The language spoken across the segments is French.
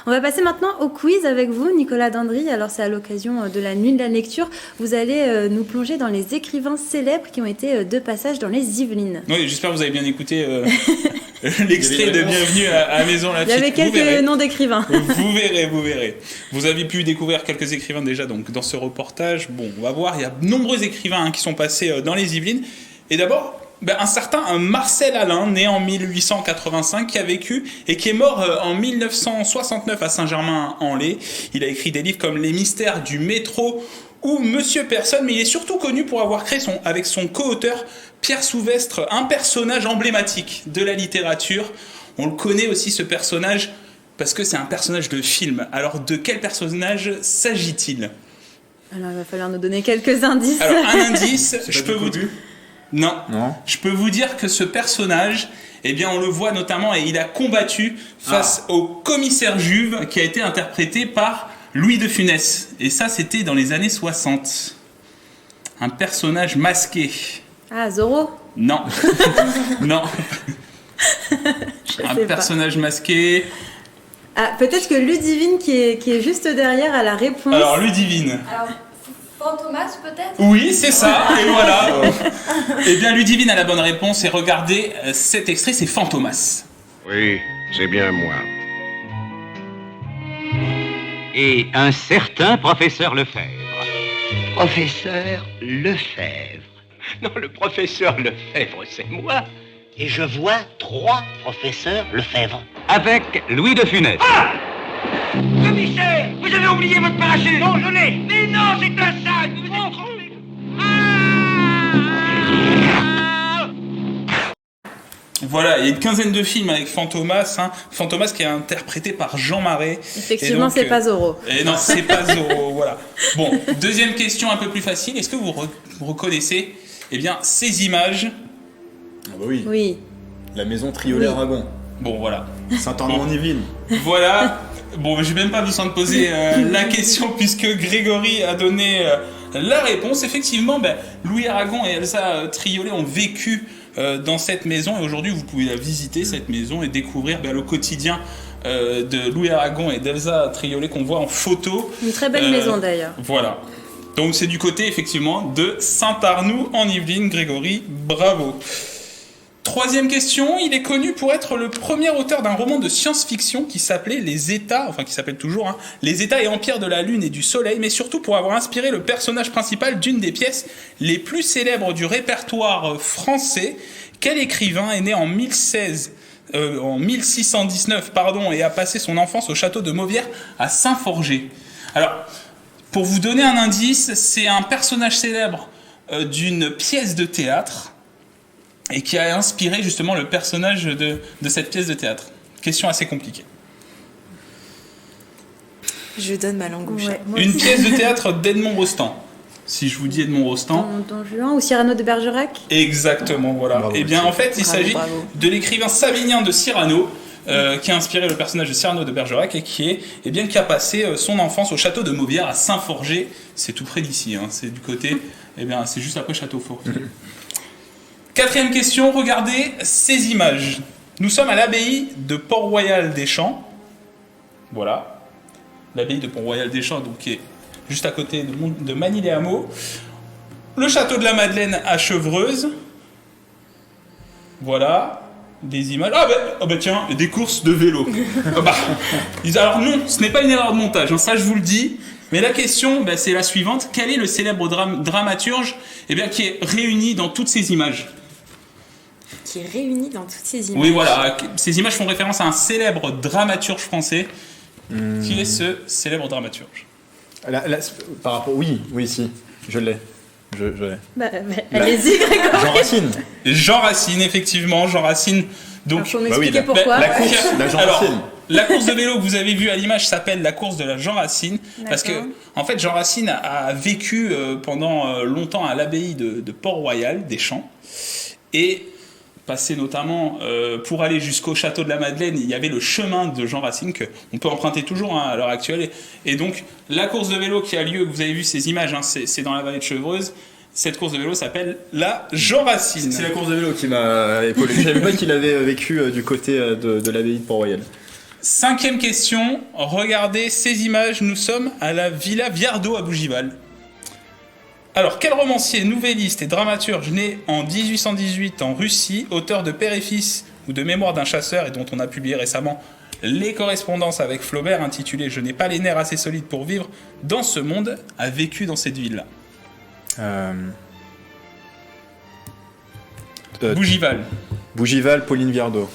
On va passer maintenant au quiz avec vous, Nicolas Dandry. Alors c'est à l'occasion de la nuit de la lecture. Vous allez nous plonger dans les écrivains célèbres qui ont été de passage dans les Yvelines. Oui, j'espère que vous avez bien écouté l'extrait de Bienvenue à Maison Lafitte. Il y avait quelques noms d'écrivains. Vous verrez. Vous avez pu découvrir quelques écrivains déjà donc, dans ce reportage. Bon, on va voir, il y a de nombreux écrivains qui sont passés dans les Yvelines. Et d'abord, un certain Marcel Alain, né en 1885, qui a vécu et qui est mort en 1969 à Saint-Germain-en-Laye. Il a écrit des livres comme Les mystères du métro ou Monsieur Personne, mais il est surtout connu pour avoir créé avec son co-auteur Pierre Souvestre un personnage emblématique de la littérature. On le connaît aussi ce personnage parce que c'est un personnage de film. Alors de quel personnage s'agit-il ? Alors il va falloir nous donner quelques indices. Alors un indice, je peux vous dire... Non. Je peux vous dire que ce personnage, on le voit notamment et il a combattu face au commissaire Juve qui a été interprété par Louis de Funès. Et ça, c'était dans les années 60. Un personnage masqué. Ah, Zorro ? Non. Non. Un personnage masqué. Ah, peut-être que Ludivine qui est juste derrière a la réponse. Alors, Ludivine. Alors, Fantomas peut-être ? Oui, c'est ça, et voilà. Ludivine a la bonne réponse, et regardez, cet extrait, c'est Fantomas. Oui, c'est bien moi. Et un certain professeur Lefebvre. Professeur Lefebvre. Non, le professeur Lefebvre, c'est moi. Et je vois 3 professeurs Lefebvre. Avec Louis de Funès. Ah ! Commissaire, vous avez oublié votre parachute. Non, je l'ai. Mais non, c'est un sac. Vous êtes trompé. Voilà, il y a une quinzaine de films avec Fantomas. Fantomas qui est interprété par Jean Marais. Effectivement, donc, c'est pas Zorro. Et non, c'est pas Zorro, voilà. Bon, deuxième question un peu plus facile. Est-ce que vous reconnaissez ces images ? Ah bah oui. Oui. La maison Triolet-Aragon. Bon, voilà. Saint-Armand-en-Yvelines. Voilà. Bon, j'ai même pas besoin de poser la question puisque Grégory a donné la réponse. Effectivement, Louis Aragon et Elsa Triolet ont vécu dans cette maison et aujourd'hui vous pouvez la visiter cette maison et découvrir le quotidien de Louis Aragon et d'Elsa Triolet qu'on voit en photo. Une très belle maison d'ailleurs. Voilà. Donc c'est du côté effectivement de Saint-Arnoux en Yvelines. Grégory, bravo. Troisième question, il est connu pour être le premier auteur d'un roman de science-fiction qui s'appelait Les États, enfin qui s'appelle toujours, Les États et Empires de la Lune et du Soleil, mais surtout pour avoir inspiré le personnage principal d'une des pièces les plus célèbres du répertoire français. Quel écrivain est né en 1619 et a passé son enfance au château de Mauvière à Saint-Forgé ? Alors, pour vous donner un indice, c'est un personnage célèbre d'une pièce de théâtre et qui a inspiré justement le personnage de cette pièce de théâtre. Question assez compliquée. Je donne ma langue au chat. Une pièce de théâtre d'Edmond Rostand. Si je vous dis Edmond Rostand... Don Juan ou Cyrano de Bergerac ? Exactement, voilà. Bravo, en fait, il s'agit de l'écrivain Savinien de Cyrano, qui a inspiré le personnage de Cyrano de Bergerac et qui a passé son enfance au château de Mauvière à Saint-Forgé. C'est tout près d'ici, c'est du côté... c'est juste après Châteaufour. Quatrième question, regardez ces images. Nous sommes à l'abbaye de Port-Royal des Champs. Voilà. L'abbaye de Port-Royal des Champs, donc, qui est juste à côté de Magny-les-Hameaux. Le château de la Madeleine à Chevreuse. Voilà. Des images. Tiens, des courses de vélo. Alors non, ce n'est pas une erreur de montage, ça je vous le dis. Mais la question, c'est la suivante. Quel est le célèbre dramaturge qui est réuni dans toutes ces images ? Qui est réuni dans toutes ces images. Oui, voilà. Ces images font référence à un célèbre dramaturge français. Qui est ce célèbre dramaturge ? Par rapport... Oui, si. Je l'ai. Je l'ai. Allez-y, Grégory. Jean Racine. Jean Racine, effectivement. Jean Racine. Donc, faut m'expliquer pourquoi. La course, la Jean Racine. La course de vélo que vous avez vue à l'image s'appelle la course de la Jean Racine. Parce que, en fait, Jean Racine a vécu pendant longtemps à l'abbaye de Port-Royal des Champs. Et passé notamment pour aller jusqu'au château de la Madeleine, il y avait le chemin de Jean Racine qu'on peut emprunter toujours à l'heure actuelle. Et donc, la course de vélo qui a lieu, vous avez vu ces images, c'est dans la vallée de Chevreuse. Cette course de vélo s'appelle la Jean Racine. C'est la course de vélo qui m'a épaulé. Je savais pas qu'il avait vécu du côté de l'abbaye de Port-Royal. 5e question. Regardez ces images. Nous sommes à la Villa Viardot à Bougival. Alors, quel romancier, nouvelliste et dramaturge né en 1818 en Russie, auteur de Père et Fils ou de Mémoire d'un chasseur et dont on a publié récemment les correspondances avec Flaubert intitulées Je n'ai pas les nerfs assez solides pour vivre dans ce monde, a vécu dans cette ville-là? Bougival. Bougival, Pauline Viardot.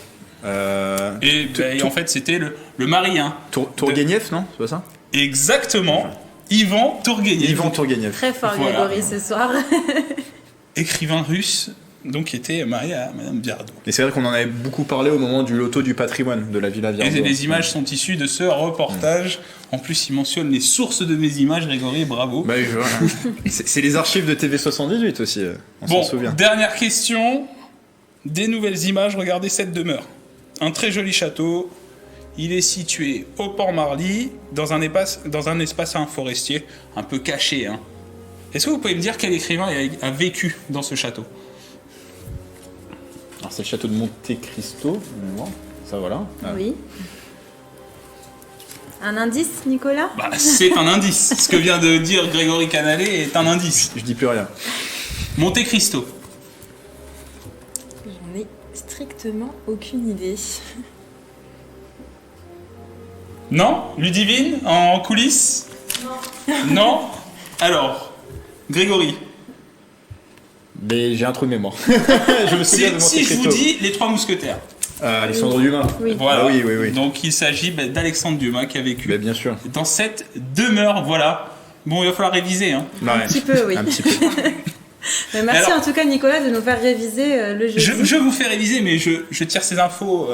Et en fait, c'était le mari. Hein, Tourguenieff, non? C'est pas ça? Exactement. Ivan Tourguenieff. Ivan Tourguenieff. Très fort, Voilà. Grégory, ce soir. Écrivain russe, donc qui était marié à Madame Viardot. Et c'est vrai qu'on en avait beaucoup parlé au moment du loto du patrimoine de la Villa Viardot. Et les images sont issues de ce reportage. En plus, il mentionne les sources de mes images, Grégory, bravo. Bah, c'est les archives de TV78 aussi, on s'en souvient. Dernière question. Des nouvelles images, regardez cette demeure. Un très joli château. Il est situé au Port-Marly, dans un espace forestier, un peu caché. Hein. Est-ce que vous pouvez me dire quel écrivain a vécu dans ce château? Alors c'est le château de Monte Cristo, ça voilà. Oui. Un indice, Nicolas? C'est un indice. Ce que vient de dire Grégory Canalet est un indice. Je dis plus rien. Monte Cristo. J'en ai strictement aucune idée. Non? Ludivine en coulisses? Non. Alors, Grégory. Mais j'ai un trou de mémoire. Je me souviens de Monte Si je vous Cristo. dis les Trois Mousquetaires. Alexandre Dumas. Oui. Voilà. Ah oui. Donc il s'agit d'Alexandre Dumas qui a vécu Bah, bien sûr. dans cette demeure. Voilà. Bon, il va falloir réviser. Hein. Un petit peu, oui. Un petit peu. Mais merci Alors, en tout cas, Nicolas, de nous faire réviser le jeudi. Je vous fais réviser, mais je tire ces infos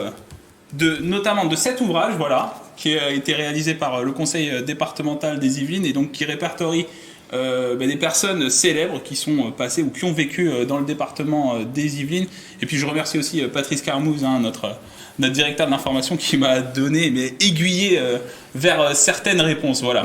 notamment de cet ouvrage, voilà, qui a été réalisé par le conseil départemental des Yvelines et donc qui répertorie des personnes célèbres qui sont passées ou qui ont vécu dans le département des Yvelines. Et puis je remercie aussi Patrice Carmouze, hein, notre directeur de l'information, qui m'a donné, mais aiguillé vers certaines réponses. Voilà.